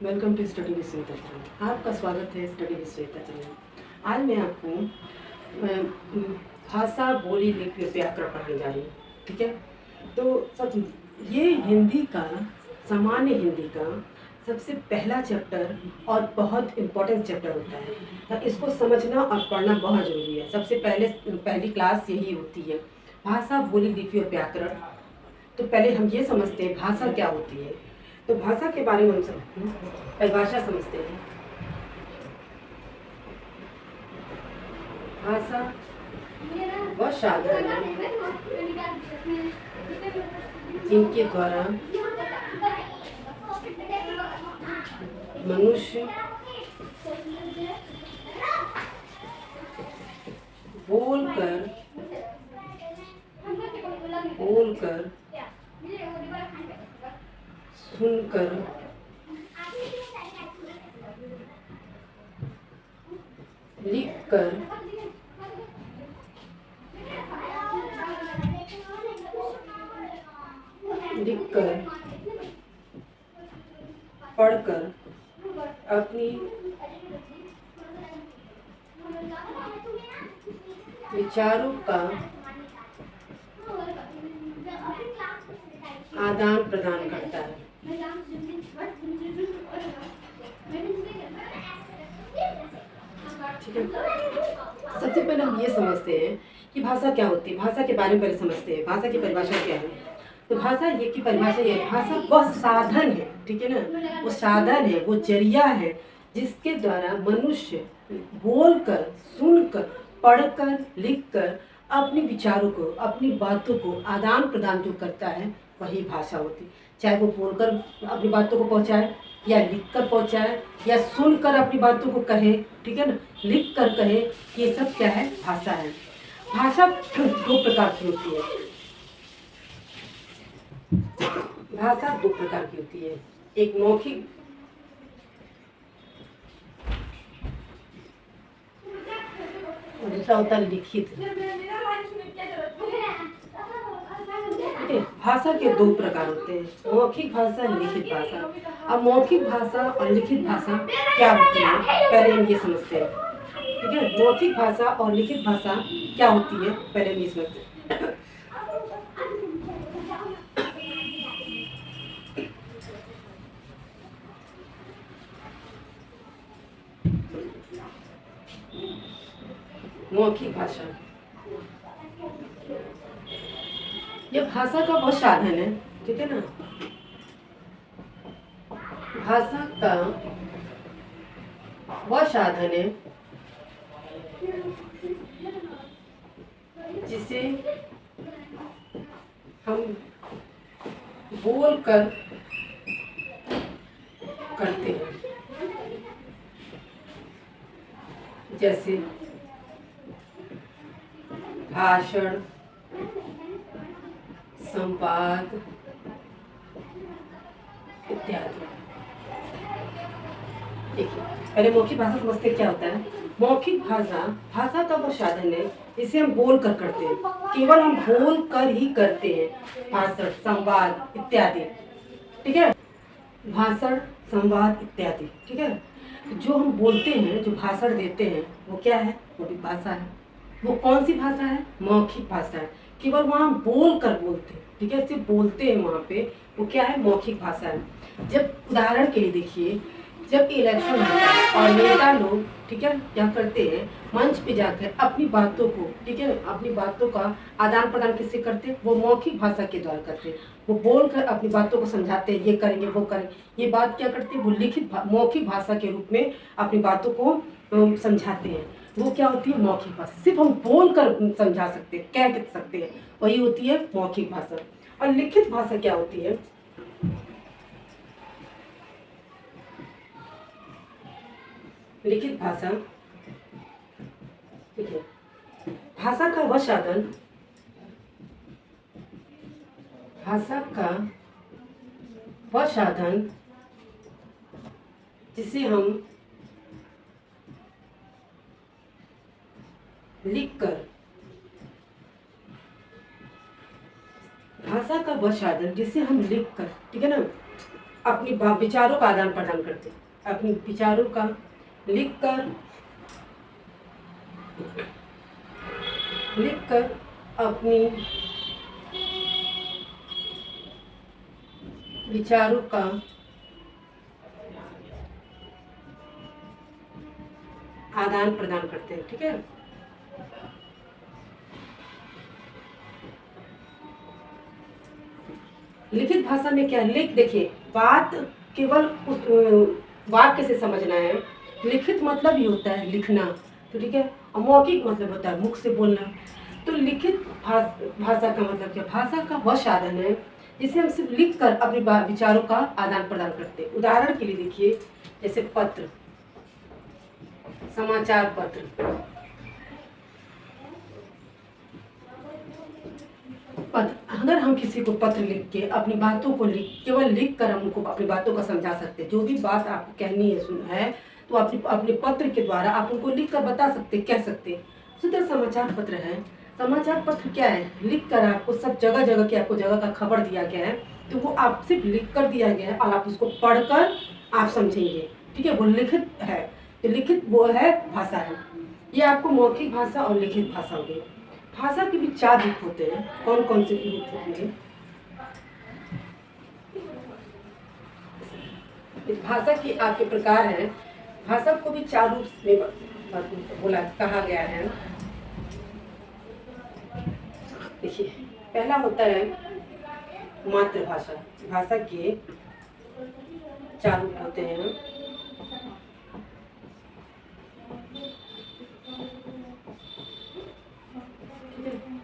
Welcome to study with Shweta channel. आपका स्वागत है स्टडी विद श्वेता चैनल। आज मैं आपको भाषा, बोली, लिपि, व्याकरण पढ़ाने जा रही हूँ। ठीक है, तो ये हिंदी का, सामान्य हिंदी का सबसे पहला चैप्टर और बहुत इम्पोर्टेंट चैप्टर होता है। तो इसको समझना और पढ़ना बहुत ज़रूरी है। सबसे पहली क्लास यही होती है, भाषा, बोली, लिपि और व्याकरण। तो पहले हम ये समझते हैं भाषा क्या होती है। तो भाषा के बारे में हम सब परिभाषा समझते हैं। भाषा वह साधन है जिनके द्वारा मनुष्य बोलकर सुनकर लिखकर पढ़कर अपनी विचारों का आदान प्रदान करता है। ठीक है, सबसे पहले हम ये समझते हैं कि भाषा क्या होती है। भाषा के बारे में पहले समझते हैं, भाषा की परिभाषा क्या है। तो भाषा ये की परिभाषा ये है, भाषा वह साधन है, ठीक है ना, वो साधन है, वो जरिया है जिसके द्वारा मनुष्य बोलकर, सुनकर, पढ़कर, लिखकर अपने विचारों को, अपनी बातों को आदान प्रदान जो करता है वही भाषा होती है। चाहे वो बोलकर अपनी बातों को पहुंचाए, या लिखकर पहुंचाए, या सुनकर अपनी बातों को कहे, ठीक है ना, लिख कर कहे, ये सब क्या है, भाषा है। भाषा दो प्रकार की होती है। भाषा दो प्रकार की होती है, एक मौखिक और दूसरा होता है लिखित। भाषा के दो प्रकार होते हैं, मौखिक भाषा, लिखित भाषा। अब मौखिक भाषा और लिखित भाषा क्या होती है, पहले हम ये समझते हैं। ठीक है, मौखिक भाषा और लिखित भाषा क्या होती है, पहले हम ये समझते हैं। मौखिक भाषा यह भाषा का वह साधन है, ठीक है ना, भाषा का वह साधन है जिसे हम बोल कर करते हैं। जैसे भाषण, संवाद इत्यादि। देखिए, पहले मौखिक भाषा समझते क्या होता है। मौखिक भाषा भाषा का वो साधन है जिसे हम बोल कर करते हैं, केवल हम बोल कर ही करते हैं, भाषण, संवाद इत्यादि। ठीक है, भाषण, संवाद इत्यादि। ठीक है, जो हम बोलते हैं, जो भाषण देते हैं, वो क्या है, वो भी भाषा है। वो कौन सी भाषा है, मौखिक भाषा है, केवल वहाँ बोल कर बोलते हैं। ठीक है, सिर्फ बोलते हैं वहाँ पे, वो क्या है, मौखिक भाषा है। जब उदाहरण के लिए देखिए, जब इलेक्शन होता है और नेता लोग, ठीक है, क्या करते हैं, मंच पे जाकर अपनी बातों को, ठीक है, अपनी बातों का आदान प्रदान किससे करते हैं, वो मौखिक भाषा के द्वारा करते हैं। वो बोल कर अपनी बातों को समझाते हैं, ये करेंगे, वो करेंगे। ये बात क्या करते हैं, वो लिखित मौखिक भाषा के रूप में अपनी बातों को समझाते हैं। वो क्या होती है, मौखिक भाषा। सिर्फ हम बोल कर समझा सकते हैं, कह सकते हैं, वही होती है मौखिक भाषा। और लिखित भाषा क्या होती है, लिखित भाषा, ठीक है, भाषा का वह साधन, भाषा का वह साधन जिसे हम लिखकर, भाषा का वह साधन जिसे हम लिखकर, ठीक है ना, अपनी विचारों का आदान प्रदान करते हैं, अपनी विचारों का लिख कर अपनी विचारों का आदान प्रदान करते हैं। ठीक है, लिखित भाषा में क्या लिख, देखिए बात केवल उस वाक्य से समझना है। लिखित मतलब ही होता है लिखना, तो ठीक है, और मौखिक मतलब होता है मुख से बोलना। तो लिखित भाषा का मतलब क्या, भाषा का वह साधन है जिसे हम सिर्फ लिख कर अपने विचारों का आदान प्रदान करते हैं। उदाहरण के लिए देखिए, जैसे पत्र, समाचार पत्र, अगर हम किसी को पत्र लिख के अपनी बातों को केवल लिख कर हम उनको अपनी बातों का समझा सकते हैं। जो भी बात आपको कहनी है है तो अपने पत्र के द्वारा आप उनको लिख कर बता सकते, कह सकते। सुधर समाचार पत्र है। समाचार पत्र क्या है, लिख कर आपको सब जगह जगह की आपको जगह का खबर दिया गया है, तो वो आप सिर्फ लिख कर दिया गया है और आप उसको पढ़कर आप समझेंगे। ठीक है, वो लिखित है। तो लिखित वो है भाषा है। ये आपको मौखिक भाषा और लिखित भाषा होगी। भाषा के भी 4 रूप होते हैं। कौन कौन से रूप होंगे? भाषा की आपके प्रकार है। भाषा को भी 4 रूप में बोला कहा गया है। देखिए, पहला होता है मातृभाषा। भाषा के 4 रूप होते हैं।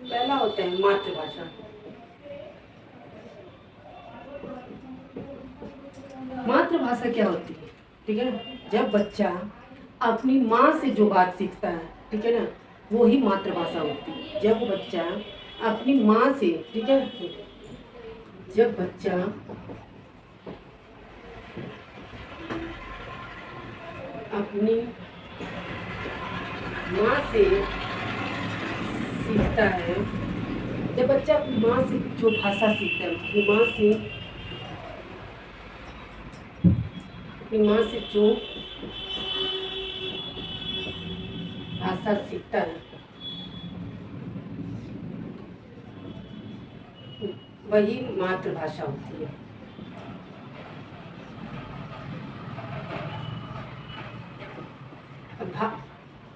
पहला होता है मातृभाषा। मातृभाषा क्या होती है, ठीक है ना, जब बच्चा अपनी माँ से जो बात सीखता है, ठीक है ना, वो ही मातृभाषा होती है। जब बच्चा अपनी माँ से, ठीक है, जब बच्चा अपनी माँ से सीखता है, जब बच्चा अपनी माँ से जो भाषा सीखता है, अपनी माँ से जो भाषा सीखता है, वही मातृभाषा होती है।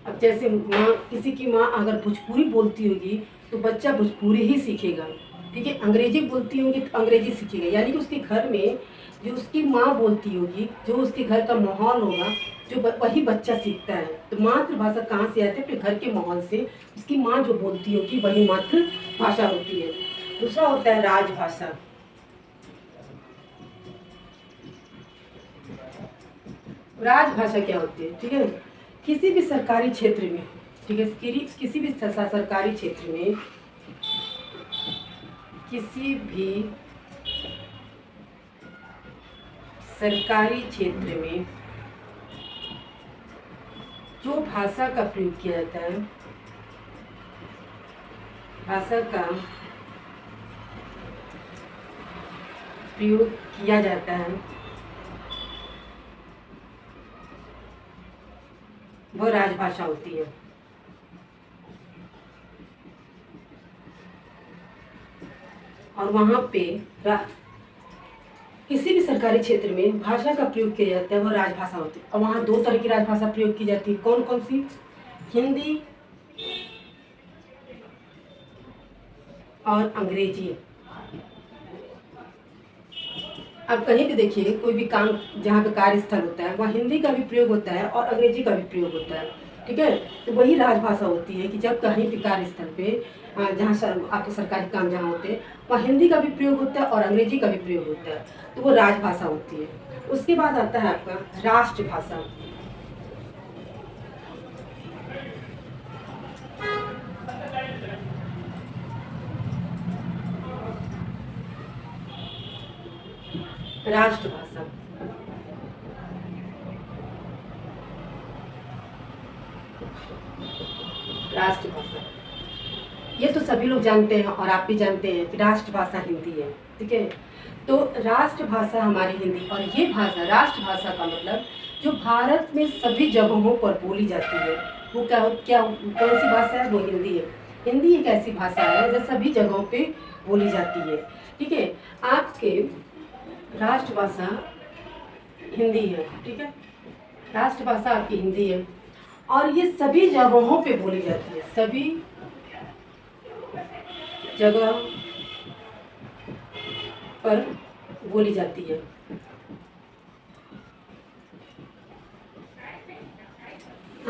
अब जैसे माँ, किसी की माँ अगर भोजपुरी बोलती होगी तो बच्चा भोजपुरी ही सीखेगा। ठीक है, अंग्रेजी बोलती होगी तो अंग्रेजी सीखेगा। यानी कि उसके घर में जो उसकी माँ बोलती होगी, जो उसके घर का माहौल होगा, जो वही बच्चा सीखता है। तो मातृभाषा कहाँ से आती है? अपने घर के माहौल से। उसकी माँ जो बोलती होगी वही मातृभाषा होती है। दूसरा होता है राजभाषा। राजभाषा क्या होती है? ठीक है, किसी भी सरकारी क्षेत्र में, ठीक है, किसी भी सरकारी क्षेत्र में, किसी भी सरकारी क्षेत्र में जो भाषा का प्रयोग किया जाता है, भाषा का प्रयोग किया जाता है, वह राजभाषा होती है। और वहाँ पे किसी भी सरकारी क्षेत्र में भाषा का प्रयोग किया जाता है, वह राजभाषा होती है। और वहाँ 2 तरह की राजभाषा प्रयोग की जाती है। कौन कौन सी? हिंदी और अंग्रेजी। अब कहीं भी देखिए, कोई भी काम जहाँ पे कार्यस्थल होता है वहाँ हिंदी का भी प्रयोग होता है और अंग्रेजी का भी प्रयोग होता है। ठीक है, तो वही राजभाषा होती है कि जब कहीं भी कार्यस्थल पे जहाँ आपके सरकारी काम जहाँ होते हैं वहाँ हिंदी का भी प्रयोग होता है और अंग्रेजी का भी प्रयोग होता है, तो वो राजभाषा होती है। उसके बाद आता है आपका राष्ट्रभाषा। राष्ट्रभाषा राष्ट्रभाषा ये तो सभी लोग जानते हैं और आप भी जानते हैं कि राष्ट्रभाषा हिंदी है, ठीक है। तो राष्ट्रभाषा हमारी हिंदी, और ये भाषा राष्ट्रभाषा का मतलब जो भारत में सभी जगहों पर बोली जाती है वो क्या कौन सी भाषा है? वो हिंदी है। हिंदी एक ऐसी भाषा है जो सभी जगहों पे बोली जाती है, ठीक है। आपके राष्ट्रभाषा हिंदी है, ठीक है। राष्ट्रभाषा आपकी हिंदी है और ये सभी जगहों पे बोली जाती है, सभी जगह पर बोली जाती है।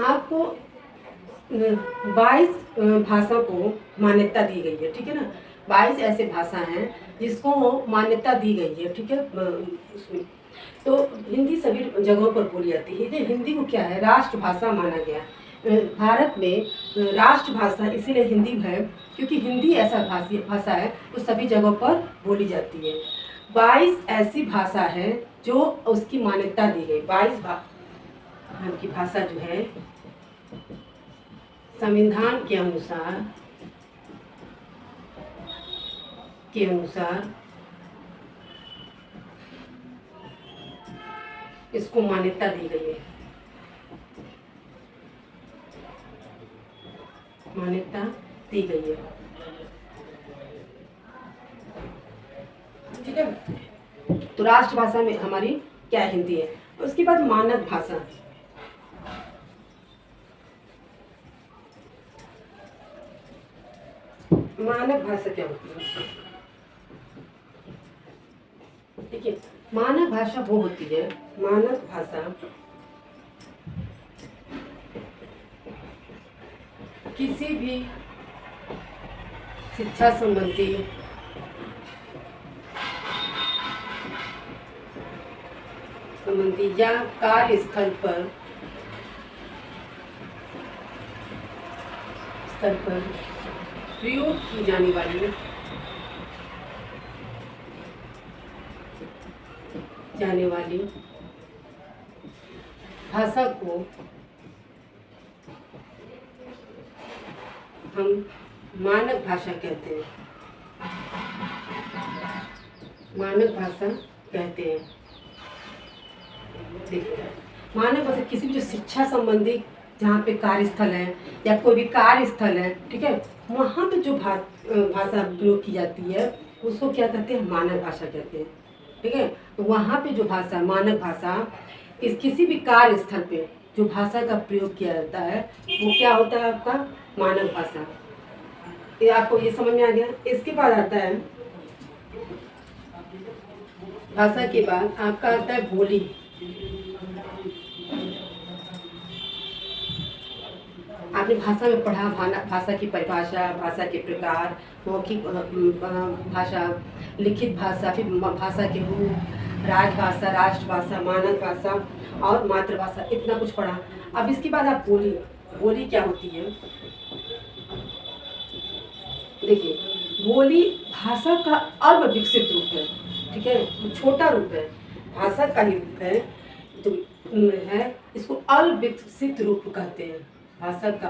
आपको 22 भाषा को मान्यता दी गई है, ठीक है ना। 22 ऐसे भाषा हैं जिसको मान्यता दी गई है, ठीक है। उसमें तो हिंदी सभी जगहों पर बोली जाती है। हिंदी को क्या है? राष्ट्रभाषा माना गया। भारत में राष्ट्रभाषा इसीलिए हिंदी है क्योंकि हिंदी ऐसा भाषा है जो सभी जगहों पर बोली जाती है। 22 ऐसी भाषा है जो उसकी मान्यता दी गई। 22 की भाषा जो है संविधान के अनुसार इसको मान्यता दी गई है, मान्यता दी गई है, ठीक है। तो राष्ट्रभाषा में हमारी क्या हिंदी है। उसके बाद मानक भाषा। मानक भाषा क्या होती है? ठीक है, मानक भाषा वो होती है, मानक भाषा किसी भी शिक्षा संबंधी या कार्यस्थल पर प्रयोग की जाने वाली भाषा को हम मानक भाषा कहते हैं, मानक भाषा कहते हैं। देखिए, मानक भाषा किसी भी जो शिक्षा संबंधी, जहाँ पे कार्यस्थल है या कोई भी कार्यस्थल है, ठीक है, वहाँ पे जो भाषा प्रयोग की जाती है उसको क्या कहते हैं? मानक भाषा कहते हैं, ठीक है। तो वहाँ पे जो भाषा, मानक भाषा, किसी भी कार्यस्थल पे जो भाषा का प्रयोग किया जाता है वो क्या होता है? आपका मानक भाषा। ये आपको ये समझ में आ गया। इसके बाद आता है भाषा के बाद आपका आता है बोली। आपने भाषा में पढ़ा, भाषा की परिभाषा, भाषा के प्रकार, मौखिक भाषा, लिखित भाषा, फिर भाषा के रूप, राजभाषा, राष्ट्रभाषा, मानक भाषा और मातृभाषा, इतना कुछ पढ़ा। अब इसके बाद आप बोली क्या होती है? देखिए, बोली भाषा का अल्प विकसित रूप है, ठीक है, छोटा रूप है, भाषा का ही रूप है, तो है इसको अल्प विकसित रूप कहते हैं। भाषा का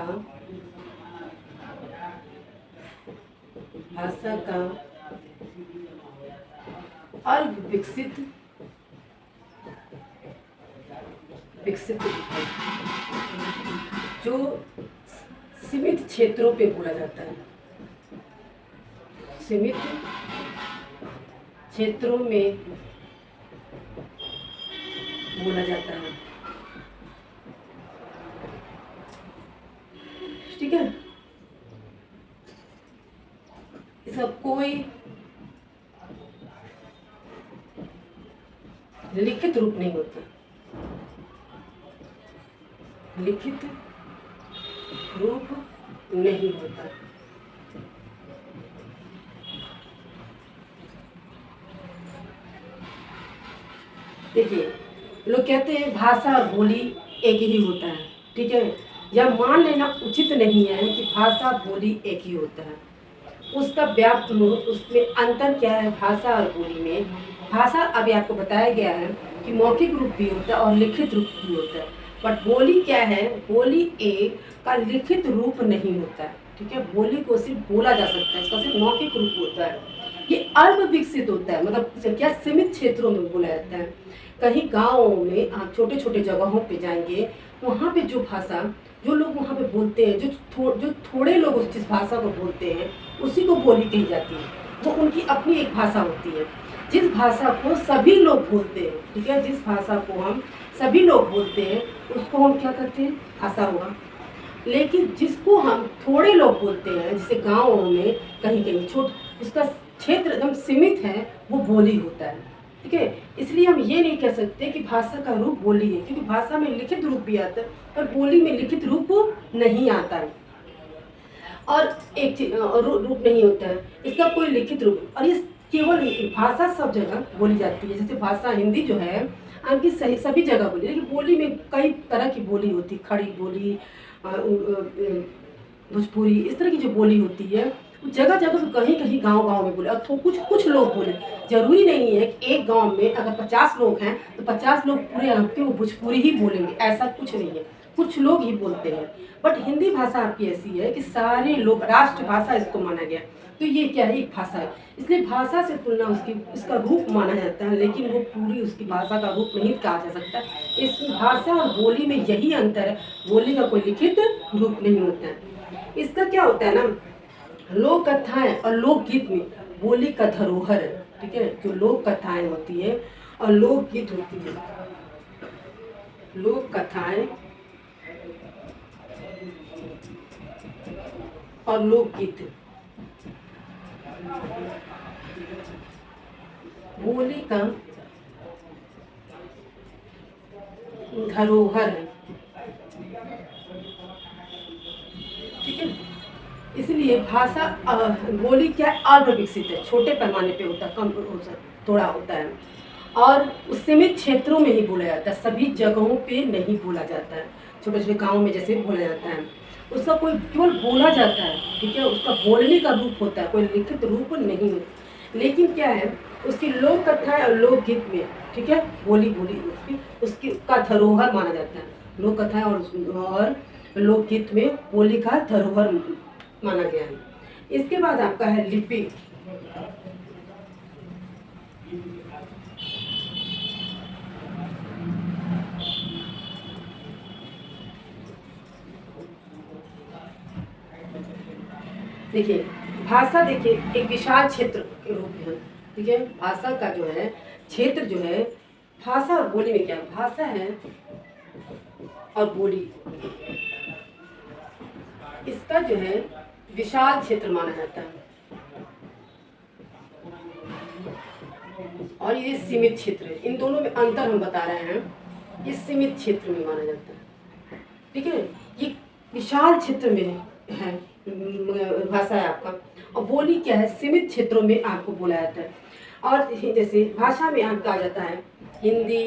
अल्प विकसित रूप है जो सीमित क्षेत्रों पे बोला जाता है, सीमित क्षेत्रों में बोला जाता है, ठीक है। इसका कोई लिखित रूप नहीं होता, लिखित रूप नहीं होता। देखिए, लोग कहते हैं भाषा और बोली एक ही होता है, ठीक है। यह मान लेना उचित नहीं है कि भाषा बोली एक ही होता है। उसका उसमें अंतर क्या है? भाषा और बोली में, भाषा अभी आपको बताया गया है कि मौखिक रूप भी होता है और लिखित रूप भी होता है, बट बोली क्या है? बोली एक का लिखित रूप नहीं होता है, ठीक है, बोली को सिर्फ बोला जा सकता है, इसका सिर्फ मौखिक रूप होता है। ये अल्प विकसित होता है, मतलब क्या सीमित क्षेत्रों में बोला जाता है। कहीं गाँव में आप छोटे छोटे जगहों पे जाएंगे, वहाँ पे जो भाषा जो लोग वहाँ पे बोलते हैं, जो थोड़े लोग उस जिस भाषा को बोलते हैं उसी को बोली कही जाती है। वो उनकी अपनी एक भाषा होती है। जिस भाषा को सभी लोग बोलते हैं, ठीक है, जिस भाषा को हम सभी लोग बोलते हैं उसको हम क्या करते हैं, भाषा हुआ। लेकिन जिसको हम थोड़े लोग बोलते हैं, जैसे गाँव में कहीं कहीं उसका क्षेत्र एकदम सीमित है, वो बोली होता है। ठीक है, इसलिए हम ये नहीं कह सकते कि भाषा का रूप बोली है, क्योंकि भाषा में लिखित रूप भी आता है पर बोली में लिखित रूप नहीं आता है। और एक चीज रूप नहीं होता है इसका कोई लिखित रूप। और ये केवल भाषा सब जगह बोली जाती है। जैसे भाषा हिंदी जो है आपकी सभी जगह बोली, लेकिन बोली में कई तरह की बोली होती है। खड़ी बोली, भोजपुरी, इस तरह की जो बोली होती है जगह जगह तो कहीं कहीं गांव गांव में बोले। और तो कुछ लोग बोले, जरूरी नहीं है कि एक गांव में अगर 50 लोग हैं तो 50 लोग पूरे आपके वो भोजपुरी ही बोलेंगे, ऐसा कुछ नहीं है, कुछ लोग ही बोलते हैं। बट हिंदी भाषा आपकी ऐसी है कि सारे लोग, राष्ट्रभाषा इसको माना गया, तो ये क्या है, एक भाषा है। इसलिए भाषा से तुलना इसका रूप माना जाता है, लेकिन वो पूरी उसकी भाषा का रूप नहीं कहा जा सकता। इस भाषा और बोली में यही अंतर है, बोली का कोई लिखित रूप नहीं होता है। इसका क्या होता है ना, लोक कथाएं और लोकगीत में बोली का धरोहर है। ठीक है, जो लोक कथाएं होती है और लोकगीत होती है, लोक कथाएं और लोकगीत बोली का धरोहर है। ठीक है, इसलिए भाषा बोली क्या अल्प विकसित है, छोटे पैमाने पे होता है, कम थोड़ा होता है और उस सीमित क्षेत्रों में ही बोला जाता है, सभी जगहों पे नहीं बोला जाता है। छोटे छोटे गाँव में जैसे बोला जाता है, उसका कोई केवल बोला जाता है। ठीक है, उसका बोलने का रूप होता है, कोई लिखित रूप नहीं है। लेकिन क्या है, उसकी लोक कथाएं और लोकगीत में, ठीक है, बोली उसकी का धरोहर माना जाता है। लोक कथाएं और लोकगीत में बोली का धरोहर माना गया है। इसके बाद आपका है लिपि। देखिए, भाषा देखिए एक विशाल क्षेत्र के रूप में है। ठीक है, भाषा का जो है क्षेत्र जो है, भाषा और बोली में क्या, भाषा है और बोली, इसका जो है विशाल क्षेत्र माना जाता है और ये सीमित क्षेत्र है। इन दोनों में अंतर हम बता रहे हैं, ये सीमित क्षेत्र में माना जाता है। ठीक है, ये विशाल क्षेत्र में है भाषा है आपका, और बोली क्या है, सीमित क्षेत्रों में आपको बोला जाता है। और जैसे भाषा में आपका आ जाता है हिंदी,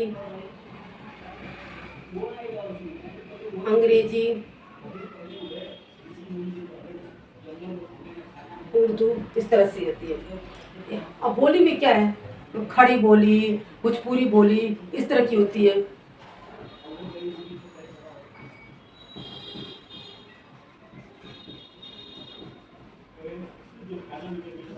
अंग्रेजी, उर्दू, इस तरह से होती है। और बोली में क्या है, खड़ी बोली, भोजपुरी बोली, इस तरह की होती है।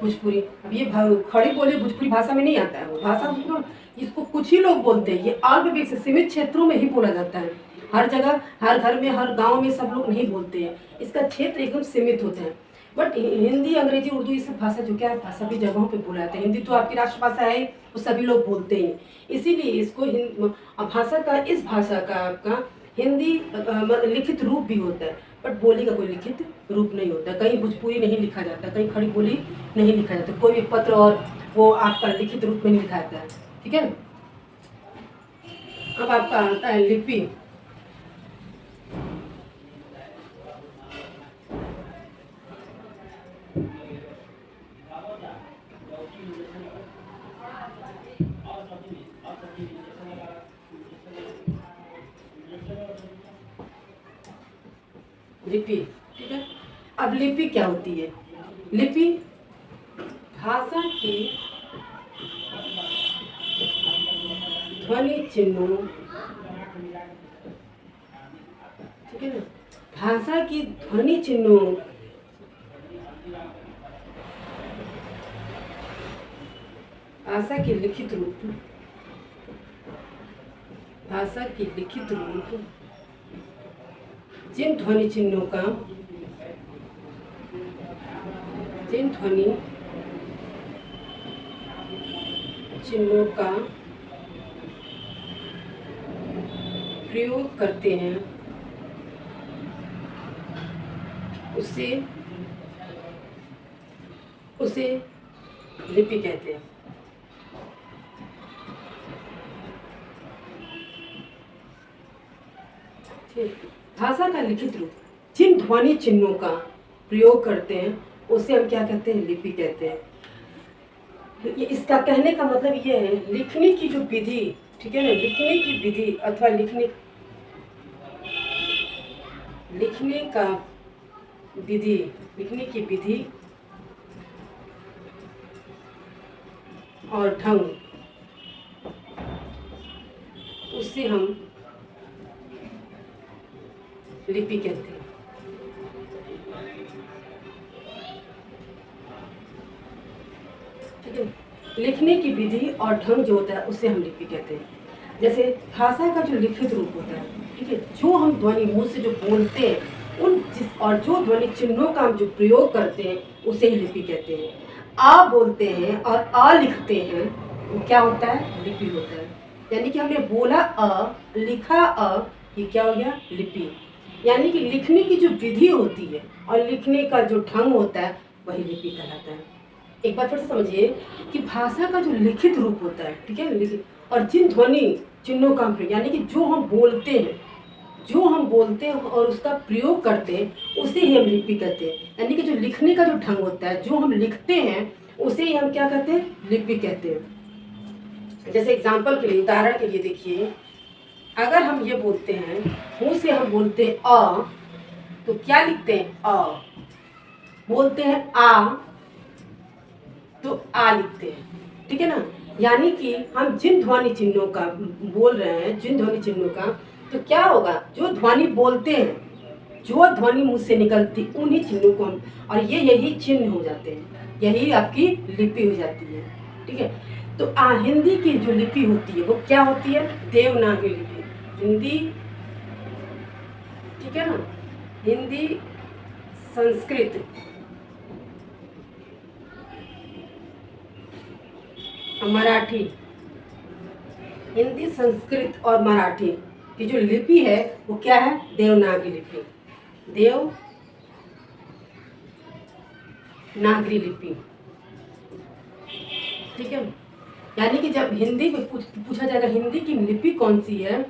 भोजपुरी, अब ये खड़ी बोली भोजपुरी भाषा में नहीं आता है, वो भाषा इसको कुछ ही लोग बोलते हैं। ये अल्प विकसित सीमित क्षेत्रों में ही बोला जाता है, हर जगह, हर घर में, हर गांव में सब लोग नहीं बोलते हैं। इसका क्षेत्र एकदम सीमित होता है। बट हिंदी, अंग्रेजी, उर्दू, ये सब भाषा जो क्या है सभी जगहों पे बोला जाता है। हिंदी तो आपकी राष्ट्रभाषा है, वो सभी लोग बोलते हैं, इसीलिए इसको भाषा का, इस भाषा का आपका हिंदी लिखित रूप भी होता है, बट बोली का कोई लिखित रूप नहीं होता। कहीं भोजपुरी नहीं लिखा जाता, कहीं खड़ी बोली नहीं लिखा जाता, कोई भी पत्र और वो आपका लिखित रूप में नहीं लिखा जाता है। ठीक है, अब आपका आता है लिपि। लिपि, ठीक है, अब लिपि क्या होती है, लिपि भाषा की ध्वनि चिन्हों, ठीक है ना, भाषा की ध्वनि चिन्हों भाषा के लिखित रूप, भाषा के लिखित रूप जिन ध्वनि चिन्हों का, जिन ध्वनि चिन्हों का प्रयोग करते हैं उसे उसे लिपि कहते हैं। भाषा का लिखित रूप जिन ध्वनि चिन्हों का प्रयोग करते हैं उसे हम क्या कहते हैं? लिपि कहते हैं। तो ये इसका कहने का मतलब ये है, लिखने की जो विधि, ठीक है ना, लिखने की विधि अथवा लिखने का विधि, लिखने की विधि और ढंग, उसे हम लिपि कहते हैं। ठीक है, लिखने की विधि और ढंग जो होता है उसे हम लिपि कहते हैं। जैसे भाषा का जो लिखित रूप होता है, ठीक है, जो हम ध्वनि मुंह से जो बोलते हैं और जो ध्वनि चिन्हों का हम जो प्रयोग करते हैं उसे ही लिपि कहते हैं। आ बोलते हैं और आ लिखते हैं, वो क्या होता है? लिपि होता है। यानी कि हमने बोला अ, लिखा अ, ये क्या हो गया? लिपि। यानी कि लिखने की जो विधि होती है और लिखने का जो ढंग होता है वही लिपि कहलाता है। एक बार फिर से समझिए कि भाषा का जो लिखित रूप होता है, ठीक है, लिखित, और जिन ध्वनि चिन्हों का प्रयोग, यानी कि जो हम बोलते हैं और उसका प्रयोग करते हैं उसे ही हम लिपि कहते हैं। यानी कि जो लिखने का जो ढंग होता है, जो हम लिखते हैं उसे ही हम क्या कहते हैं? लिपि कहते हैं। जैसे एग्जाम्पल के लिए, उदाहरण के लिए देखिए, अगर हम ये बोलते हैं, मुंह से हम बोलते हैं अ, तो क्या लिखते हैं? अ। बोलते हैं आ, तो आ लिखते हैं। ठीक है ना। यानी कि हम जिन ध्वनि चिन्हों का बोल रहे हैं, जिन ध्वनि चिन्हों का, तो क्या होगा? जो ध्वनि बोलते हैं, जो ध्वनि मुंह से निकलती, उन्हीं चिन्हों को हम, और ये यही चिन्ह हो जाते हैं, यही आपकी लिपि हो जाती है। ठीक है। तो हिंदी की जो लिपि होती है वो क्या होती है? देवनागरी लिपि। हिंदी, ठीक है ना, हिंदी, संस्कृत, मराठी, हिंदी, संस्कृत और मराठी की जो लिपि है वो क्या है? देवनागरी लिपि। देवनागरी लिपि। ठीक है। यानी कि जब हिंदी में पूछा जाएगा हिंदी की लिपि कौन सी है,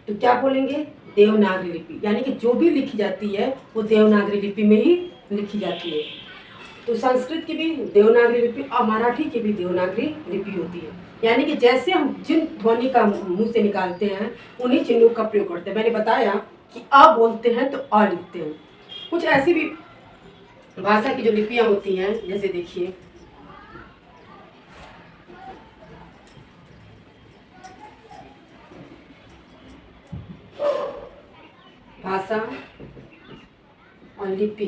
तो क्या बोलेंगे? देवनागरी लिपि। यानी कि जो भी लिखी जाती है वो देवनागरी लिपि में ही लिखी जाती है। तो संस्कृत की भी देवनागरी लिपि और मराठी की भी देवनागरी लिपि होती है। यानी कि जैसे हम जिन ध्वनि का मुंह से निकालते हैं उन्हीं चिन्हों का प्रयोग करते हैं। मैंने बताया कि अ बोलते हैं तो अ लिखते हैं। कुछ ऐसी भी भाषा की जो लिपियां होती हैं, जैसे देखिए, भाषा और लिपि,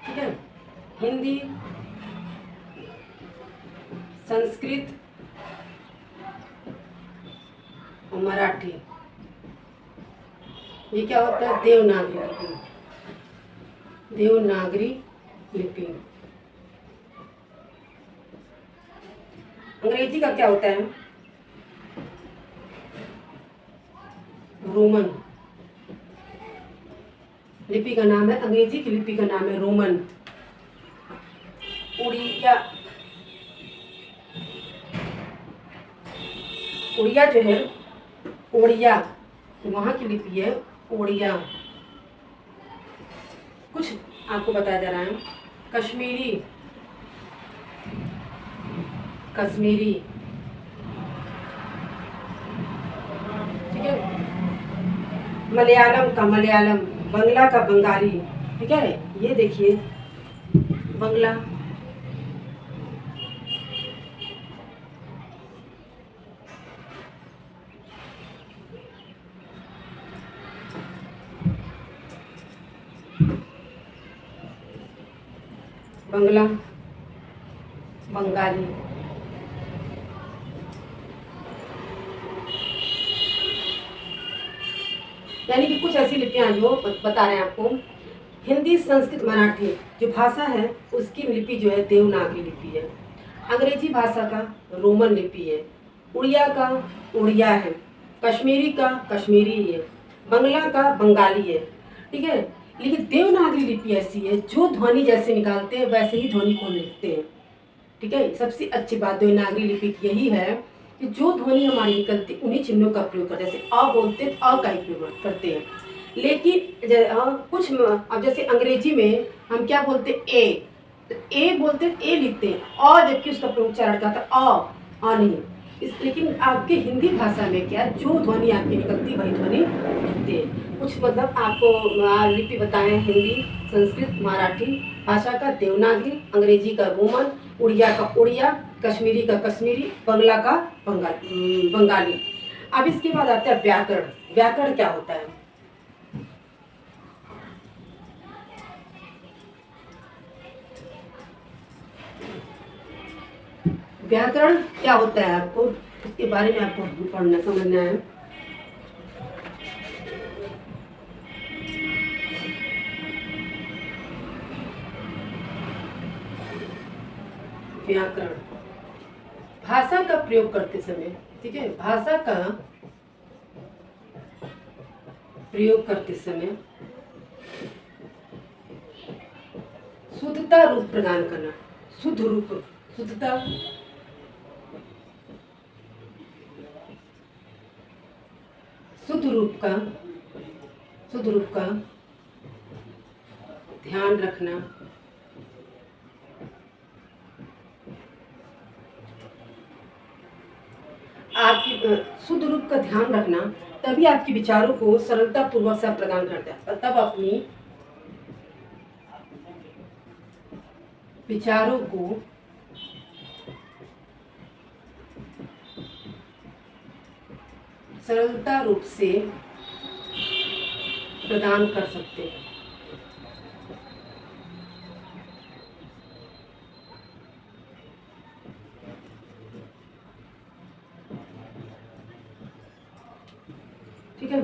ठीक है, हिंदी, संस्कृत और मराठी, ये क्या होता है? देवनागरी लिपि। देवनागरी लिपि। अंग्रेजी का क्या होता है? रोमन लिपि का नाम है, अंग्रेजी की लिपि का नाम है रोमन। उड़िया जो है, ओड़िया, वहाँ की लिपि है ओड़िया। कुछ आपको बताया जा रहा है। कश्मीरी, कश्मीरी, ठीक है। मलयालम का मलयालम, बंगला का बंगाली, ठीक है। ये देखिए बंगला, बंगला, बंगाली, यानी कि कुछ ऐसी लिपियां जो बता रहे हैं आपको। हिंदी, संस्कृत, मराठी जो भाषा है उसकी लिपि जो है देवनागरी लिपि है। अंग्रेजी भाषा का रोमन लिपि है। उड़िया का उड़िया है। कश्मीरी का कश्मीरी है। बंगला का बंगाली है। ठीक है। लेकिन देवनागरी लिपि ऐसी है जो ध्वनि जैसे निकालते हैं वैसे ही ध्वनि को लिखते हैं। ठीक है। सबसे अच्छी बात देवनागरी लिपि की यही है कि जो ध्वनि हमारी निकलती उन्हीं चिन्हों का प्रयोग करते हैं। जैसे अ बोलते हैं अ का ही प्रयोग करते हैं। लेकिन कुछ अब जैसे अंग्रेजी में हम क्या बोलते हैं ए, तो ए बोलते हैं ए लिखते हैं और जबकि उसका उच्चारण का था अ नहीं। लेकिन आपके हिंदी भाषा में क्या जो ध्वनि आपकी निकलती वही ध्वनि लिखते हैं। कुछ मतलब आपको लिपि बताएं हैं हिंदी, संस्कृत, मराठी भाषा का देवनागरी, अंग्रेजी का रोमन, उड़िया का उड़िया, कश्मीरी का कश्मीरी, बंगला का बंगाली। अब इसके बाद आता है व्याकरण। व्याकरण क्या होता है? व्याकरण क्या होता है आपको इसके बारे में आपको पढ़ना समझना है। व्याकरण भाषा का प्रयोग करते समय, ठीक है, भाषा का प्रयोग करते समय शुद्धता रूप प्रदान करना। शुद्ध रूप, शुद्धता, शुद्ध रूप का ध्यान रखना। आपकी शुद्ध रूप का ध्यान रखना तभी आपके विचारों को सरलता पूर्वक से प्रदान करता है। तब अपनी विचारों को सरलता रूप से प्रदान कर सकते हैं। ठीक है।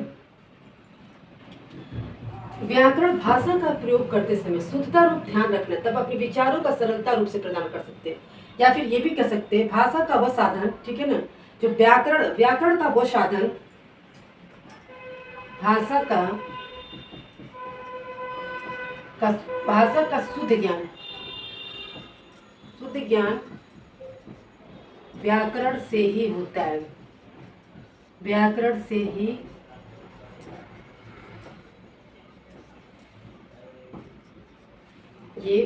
व्याकरण भाषा का प्रयोग करते समय शुद्धता रूप ध्यान रखना तब अपने विचारों का सरलता रूप से प्रदान कर सकते हैं। या फिर ये भी कह सकते हैं भाषा का वह साधन, ठीक है ना, जो व्याकरण का वो साधन, भाषा का शुद्ध ज्ञान व्याकरण से ही होता है। व्याकरण से ही ये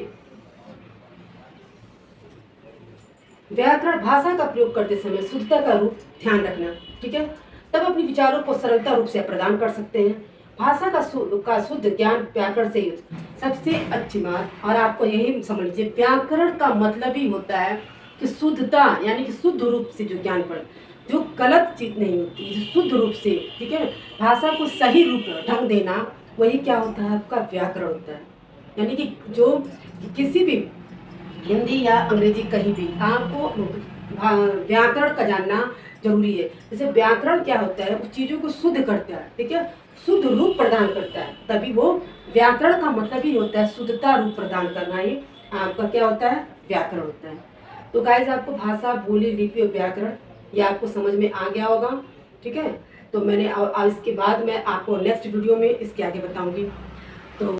व्याकरण भाषा का प्रयोग करते समय शुद्धता का रूप ध्यान रखना, ठीक है, तब अपने विचारों को सरलता रूप से प्रदान कर सकते हैं। भाषा का शुद्ध ज्ञान व्याकरण से सबसे अच्छी बात, और आपको यही समझ लीजिए व्याकरण का मतलब ही होता है कि शुद्धता, यानी कि शुद्ध रूप से जो ज्ञान पर जो गलत चीज नहीं होती, जो शुद्ध रूप से, ठीक है, भाषा को सही रूप ढंग देना, वही क्या होता है आपका व्याकरण होता है। यानी कि जो किसी भी हिंदी या अंग्रेजी कहीं भी आपको व्याकरण का जानना जरूरी है। जैसे व्याकरण क्या होता है, उस चीज़ों को शुद्ध करता है, ठीक है, शुद्ध रूप प्रदान करता है, तभी वो व्याकरण का मतलब ही होता है शुद्धता रूप प्रदान करना ही आपका क्या होता है, व्याकरण होता है। तो गाइस आपको भाषा, बोली, लिपि और व्याकरण ये आपको समझ में आ गया होगा, ठीक है। तो मैंने इसके बाद मैं आपको नेक्स्ट वीडियो में इसके आगे बताऊंगी।